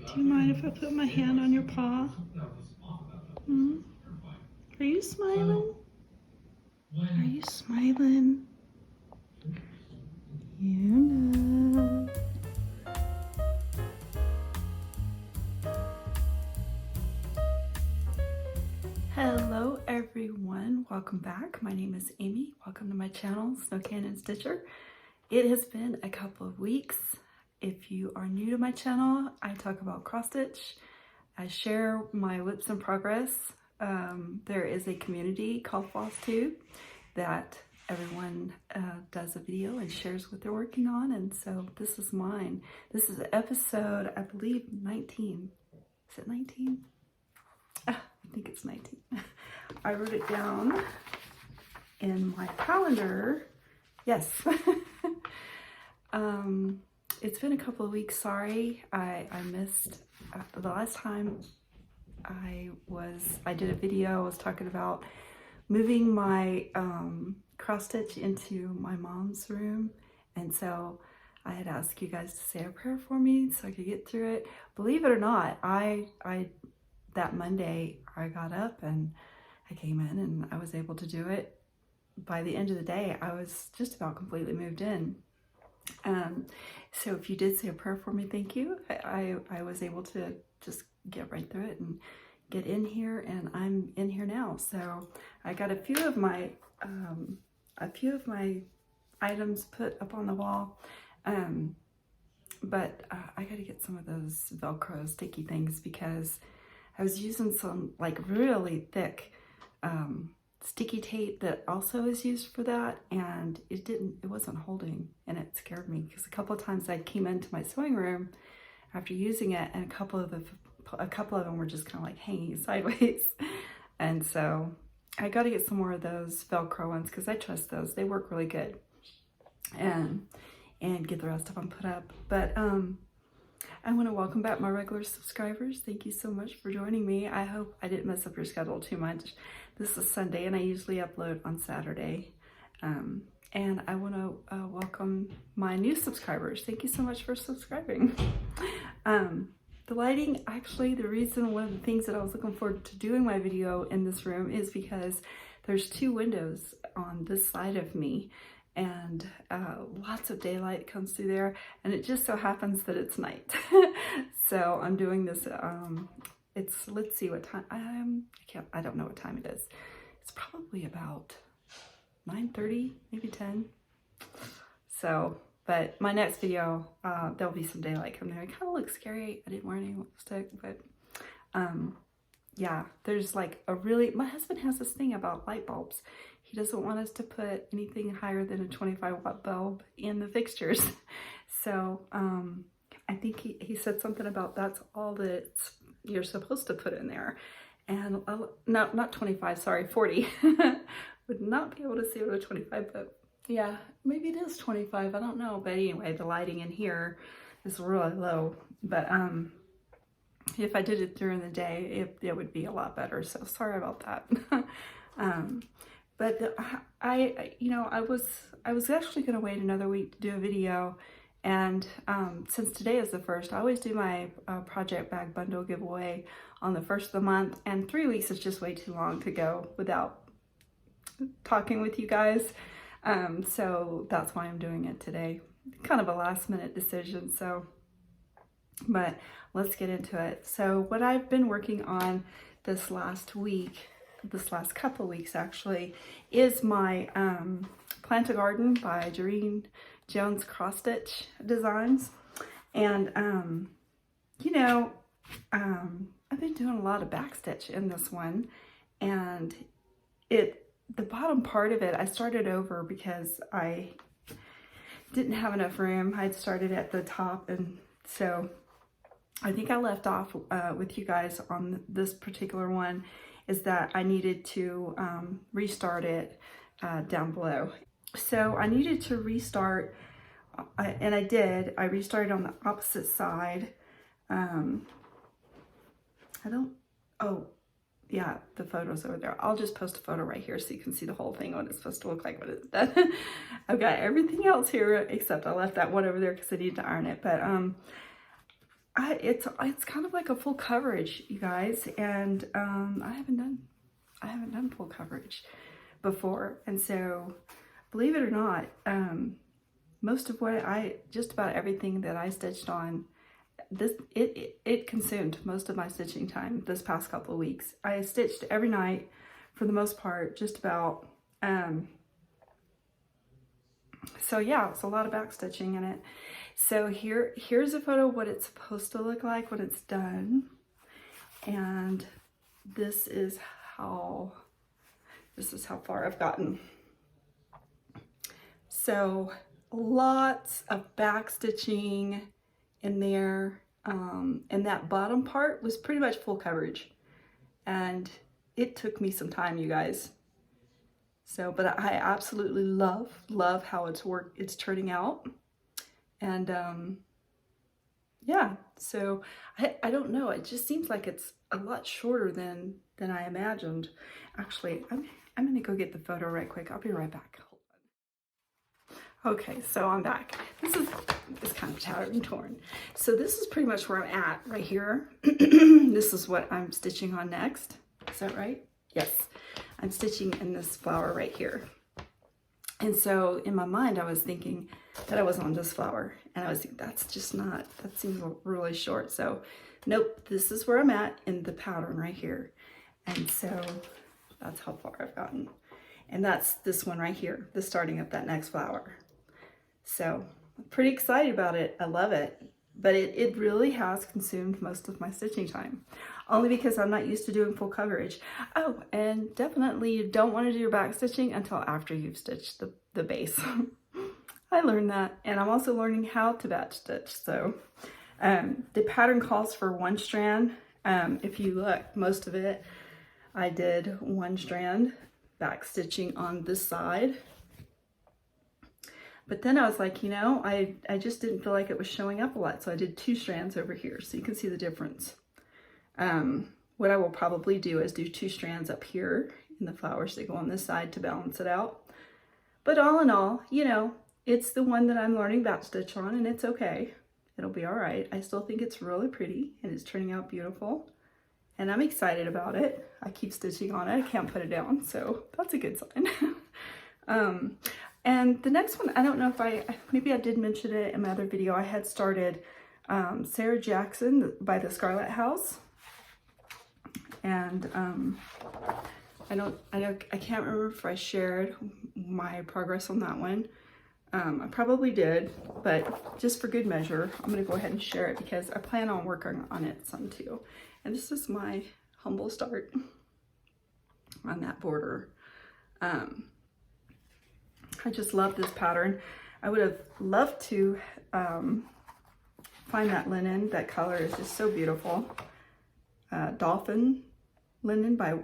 Do you mind if I put my hand on your paw? Hmm? Are you smiling? Are you smiling? You know. Hello everyone, welcome back. My name is Amy. Welcome to my channel, snowcanyonstitcher. It has been a couple of weeks. If you are new to my channel, I talk about cross stitch. I share my WIPs in progress. There is a community called Flosstube that everyone does a video and shares what they're working on, and so this is mine. This is episode, I believe, 19. Is it 19? I think it's 19. I wrote it down in my calendar. Yes. It's been a couple of weeks. Sorry, I missed the last time I did a video. I was talking about moving my cross stitch into my mom's room, and so I had asked you guys to say a prayer for me so I could get through it. Believe it or not, that Monday I got up and I came in and I was able to do it. By the end of the day, I was just about completely moved in. So if you did say a prayer for me, thank you. I was able to just get right through it and get in here, and I'm in here now. So I got a few of my items put up on the wall, but I got to get some of those Velcro sticky things because I was using some like really thick sticky tape that also is used for that, and it wasn't holding, and it scared me because a couple of times I came into my sewing room after using it, and a couple of them were just kind of like hanging sideways. And so I got to get some more of those Velcro ones because I trust those. They work really good, and get the rest of them put up. But I want to welcome back my regular subscribers. Thank you so much for joining me. I hope I didn't mess up your schedule too much. This is Sunday and I usually upload on Saturday. And I want to welcome my new subscribers. Thank you so much for subscribing. The lighting, actually, one of the things that I was looking forward to doing my video in this room is because there's two windows on this side of me, and lots of daylight comes through there, and it just so happens that it's night. So I'm doing this, let's see what time, I don't know what time it is. It's probably about 9:30, maybe 10. So, but my next video, there'll be some daylight coming there. It kind of looks scary. I didn't wear any lipstick, but yeah, there's like my husband has this thing about light bulbs. He doesn't want us to put anything higher than a 25-watt bulb in the fixtures. So I think he said something about that's all that you're supposed to put in there. And no, not 25, sorry, 40. Would not be able to see it with a 25, but yeah, maybe it is 25, I don't know. But anyway, the lighting in here is really low. But if I did it during the day, it would be a lot better. So sorry about that. But I was actually going to wait another week to do a video, and since today is the first, I always do my project bag bundle giveaway on the first of the month, and 3 weeks is just way too long to go without talking with you guys. So that's why I'm doing it today. Kind of a last minute decision. So, but let's get into it. So what I've been working on this last couple of weeks actually, is my Plant a Garden by Jareen Jones cross stitch designs. And I've been doing a lot of backstitch in this one, and the bottom part of it, I started over because I didn't have enough room. I'd started at the top, and so I think I left off with you guys on this particular one, is that I needed to restart it down below. So I needed to restart, and I did. I restarted on the opposite side. Oh yeah, the photo's over there. I'll just post a photo right here so you can see the whole thing, what it's supposed to look like when it's done. I've got everything else here except I left that one over there because I need to iron it. But it's kind of like a full coverage, you guys, and I haven't done full coverage before, and so believe it or not, most of what just about everything that I stitched on, it consumed most of my stitching time this past couple of weeks. I stitched every night for the most part, just about. So yeah, it's a lot of back stitching in it. So here's a photo of what it's supposed to look like when it's done. And this is how far I've gotten. So lots of back stitching in there. And that bottom part was pretty much full coverage. And it took me some time, you guys. So, but I absolutely love how it's turning out. And yeah, so I don't know, it just seems like it's a lot shorter than I imagined. Actually, I'm gonna go get the photo right quick. I'll be right back. Hold on. Okay, so I'm back. This is kind of tattered and torn. So this is pretty much where I'm at right here. This is what I'm stitching on next. Is that right? Yes. I'm stitching in this flower right here. And so in my mind, I was thinking that I was on this flower, and I was thinking, that seems really short. So nope, this is where I'm at in the pattern right here. And so that's how far I've gotten. And that's this one right here, the starting of that next flower. So I'm pretty excited about it. I love it. But it really has consumed most of my stitching time, only because I'm not used to doing full coverage. Oh, and definitely you don't want to do your back stitching until after you've stitched the base. I learned that, and I'm also learning how to batch stitch. So the pattern calls for one strand. If you look, most of it, I did one strand back stitching on this side. But then I was like, you know, I just didn't feel like it was showing up a lot. So I did 2 strands over here. So you can see the difference. What I will probably do is do 2 strands up here in the flowers that go on this side to balance it out. But all in all, you know, it's the one that I'm learning back stitch on, and it's okay. It'll be all right. I still think it's really pretty, and it's turning out beautiful. And I'm excited about it. I keep stitching on it. I can't put it down. So that's a good sign. And the next one, I don't know if maybe I did mention it in my other video. I had started Sarah Jackson by the Scarlet House. And I can't remember if I shared my progress on that one. I probably did, but just for good measure, I'm gonna go ahead and share it because I plan on working on it some too. And this is my humble start on that border. I just love this pattern. I would have loved to find that linen. That color is just so beautiful. Dolphin linen by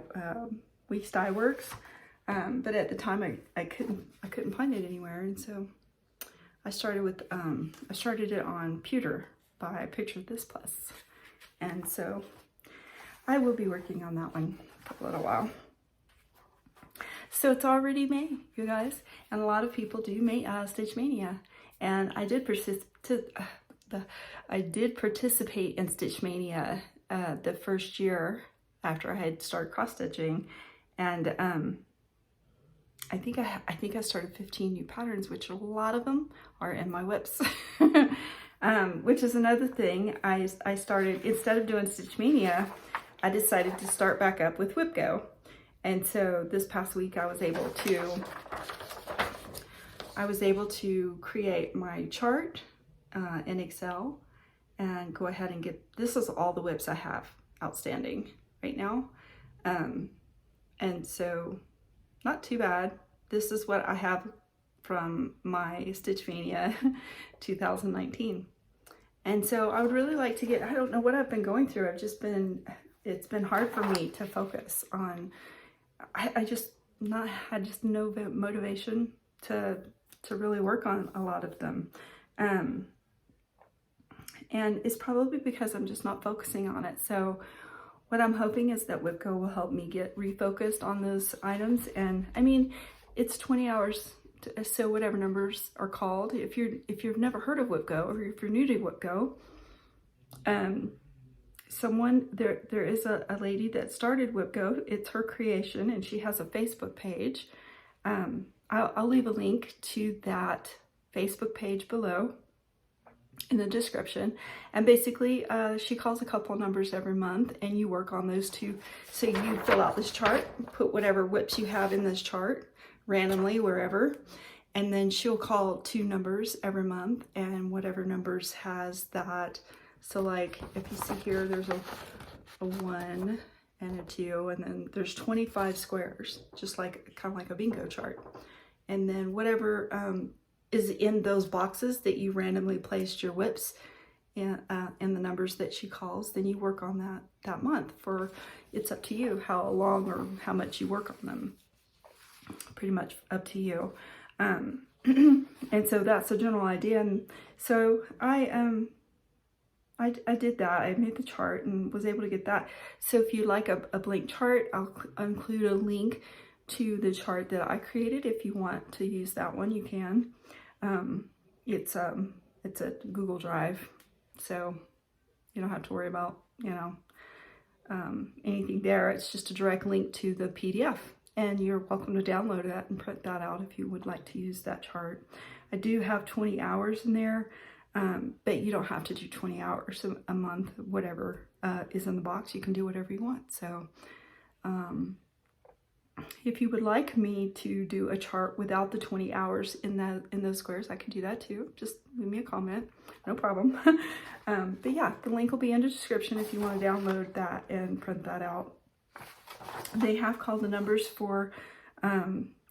Weeks Dye Works. But at the time I couldn't find it anywhere, and so I started with I started it on pewter by Picture This Plus, and so I will be working on that one for a little while. So it's already May, you guys, and a lot of people do Stitch Mania, and I did participate in Stitch Mania the first year after I had started cross stitching, and I think I started 15 new patterns, which a lot of them are in my whips. Which is another thing. I started, instead of doing Stitch Mania, I decided to start back up with WIPGO. And so this past week I was able to create my chart in Excel and go ahead and this is all the whips I have outstanding right now. And so not too bad. This is what I have from my Stitch Mania 2019. And so I would really like to I don't know what I've been going through. It's been hard for me to focus on, I just no motivation to really work on a lot of them. And it's probably because I'm just not focusing on it. So what I'm hoping is that WIPGO will help me get refocused on those items. And I mean, it's 20 hours, so whatever numbers are called. If you've never heard of WIPGO, or if you're new to WIPGO, There is a lady that started WIPGO. It's her creation, and she has a Facebook page. I'll leave a link to that Facebook page below in the description. And basically, she calls a couple numbers every month, and you work on those two. So you fill out this chart, put whatever WIPs you have in this chart randomly wherever, and then she'll call 2 numbers every month, and whatever numbers has that. So like if you see here, there's a 1 and a 2, and then there's 25 squares, just like kind of like a bingo chart. And then whatever is in those boxes that you randomly placed your WIPs in the numbers that she calls, then you work on that month. For it's up to you how long or how much you work on them. Pretty much up to you. And so that's the general idea. And so I did that. I made the chart and was able to get that. So if you like a blank chart, I'll include a link to the chart that I created. If you want to use that one, you can. It's a Google Drive, so you don't have to worry about, anything there. It's just a direct link to the PDF, and you're welcome to download that and print that out if you would like to use that chart. I do have 20 hours in there, but you don't have to do 20 hours a month. Whatever is in the box, you can do whatever you want. So if you would like me to do a chart without the 20 hours in those squares, I can do that too. Just leave me a comment, no problem. But yeah, the link will be in the description if you want to download that and print that out. They have called the numbers for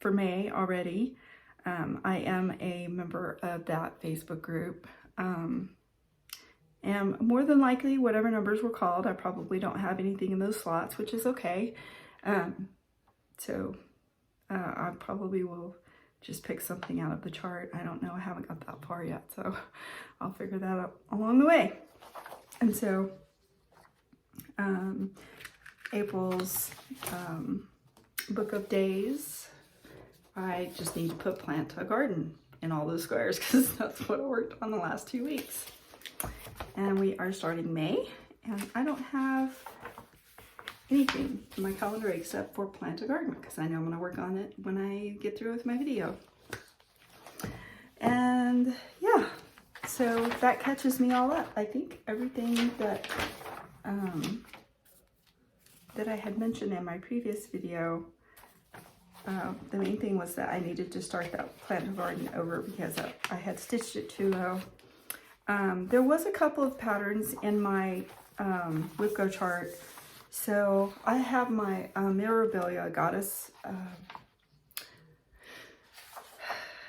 May already. I am a member of that Facebook group. And more than likely, whatever numbers were called, I probably don't have anything in those slots, which is okay. So I probably will just pick something out of the chart. I don't know. I haven't got that far yet, so I'll figure that out along the way. And so April's book of days, I just need to put plant a garden in all those squares because that's what I worked on the last 2 weeks. And we are starting May, and I don't have anything in my calendar except for plant a garden because I know I'm going to work on it when I get through with my video. And yeah, so that catches me all up. I think everything that that I had mentioned in my previous video, the main thing was that I needed to start that plant a garden over because I had stitched it too low. There was a couple of patterns in my WIPGO chart. So I have my Mirabilia Goddess.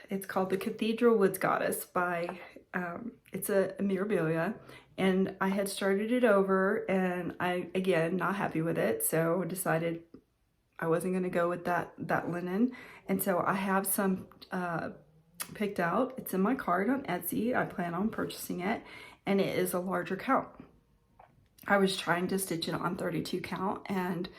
It's called the Cathedral Woods Goddess by, it's a Mirabilia, and I had started it over, and I, again, not happy with it. So decided I wasn't going to go with that linen. And so I have some picked out. It's in my cart on Etsy. I plan on purchasing it, and it is a larger count. I was trying to stitch it on 32 count, and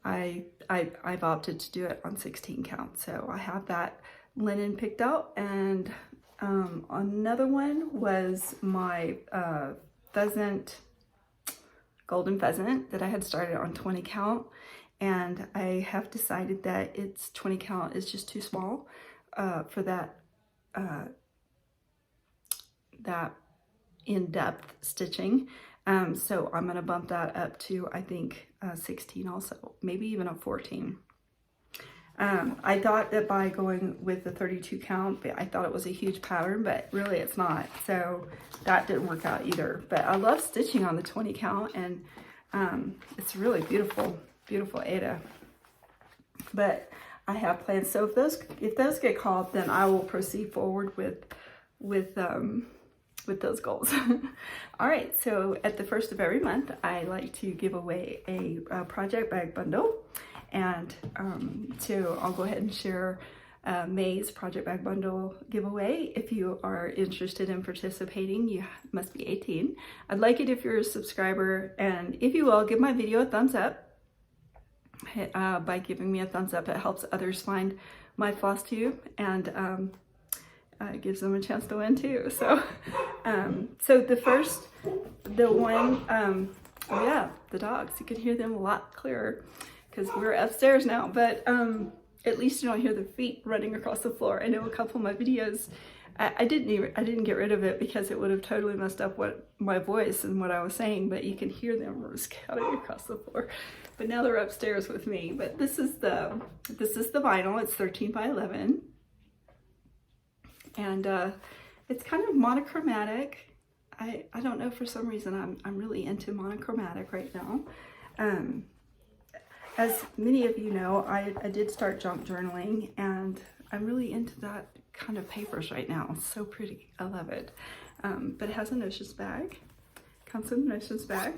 I've opted to do it on 16 count. So I have that linen picked out, and another one was my golden pheasant that I had started on 20 count, and I have decided that it's 20 count is just too small for that in-depth stitching. So I'm going to bump that up to, I think, 16 also, maybe even a 14. I thought that by going with the 32 count, I thought it was a huge pattern, but really it's not. So that didn't work out either. But I love stitching on the 20 count, and it's really beautiful, beautiful Ada. But I have plans. So if those get called, then I will proceed forward with those goals. All right, so at the first of every month, I like to give away a project bag bundle, and so I'll go ahead and share May's project bag bundle giveaway. If you are interested in participating, you must be 18. I'd like it if you're a subscriber, and if you will, give my video a thumbs up. By giving me a thumbs up, it helps others find my Flosstube, and it gives them a chance to win too. So, so the the one, oh yeah, the dogs, you can hear them a lot clearer because we're upstairs now, but at least you don't hear their feet running across the floor. I know a couple of my videos, I didn't get rid of it because it would have totally messed up my voice and what I was saying, but you can hear them scouting across the floor. But now they're upstairs with me. But this is the vinyl. It's 13 by 11, and it's kind of monochromatic. I don't know, for some reason I'm really into monochromatic right now. As many of you know, I did start junk journaling, and I'm really into that kind of papers right now. It's so pretty. I love it. But it has a notions bag. Comes in a notions bag.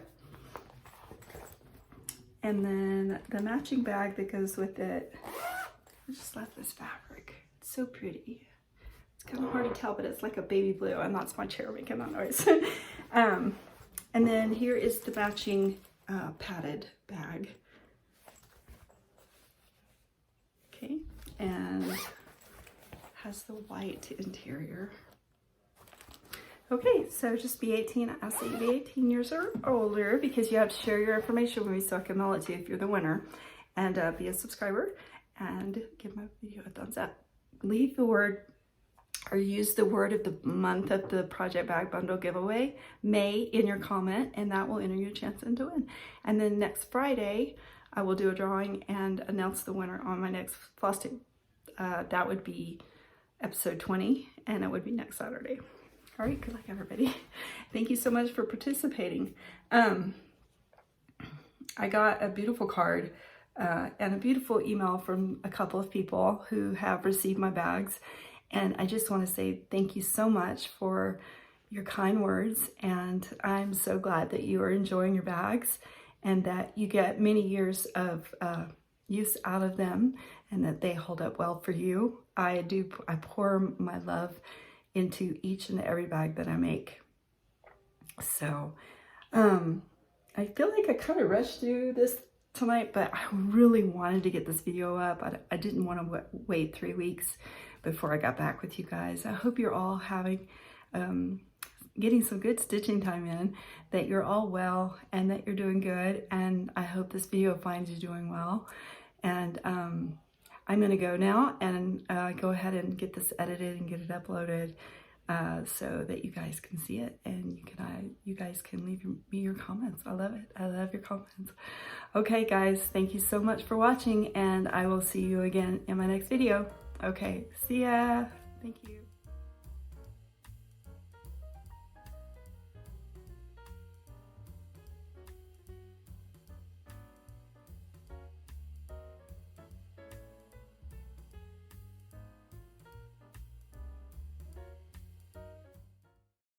And then the matching bag that goes with it, I just love this fabric. It's so pretty. It's kind of hard to tell, but it's like a baby blue, and that's my chair making that noise. And then here is the matching padded bag. Okay, and has the white interior. Okay, so just be 18. I say be 18 years or older, because you have to share your information with me so I can mail it to you if you're the winner. And be a subscriber and give my video a thumbs up. Leave the word, or use the word of the month of the Project Bag Bundle giveaway, May, in your comment, and that will enter your chance to win. And then next Friday, I will do a drawing and announce the winner on my next Flosstube. That would be episode 20, and it would be next Saturday. All right, good luck, everybody. Thank you so much for participating. I got a beautiful card and a beautiful email from a couple of people who have received my bags, and I just want to say thank you so much for your kind words, and I'm so glad that you are enjoying your bags and that you get many years of use out of them, and that they hold up well for you. I pour my love into each and every bag that I make. So I feel like I kind of rushed through this tonight, but I really wanted to get this video up. I didn't want to wait 3 weeks before I got back with you guys. I hope you're all having getting some good stitching time in, that you're all well and that you're doing good, and I hope this video finds you doing well. And I'm going to go now and go ahead and get this edited and get it uploaded so that you guys can see it, and you guys can leave me your comments. I love it. I love your comments. Okay, guys, thank you so much for watching, and I will see you again in my next video. Okay, see ya. Thank you.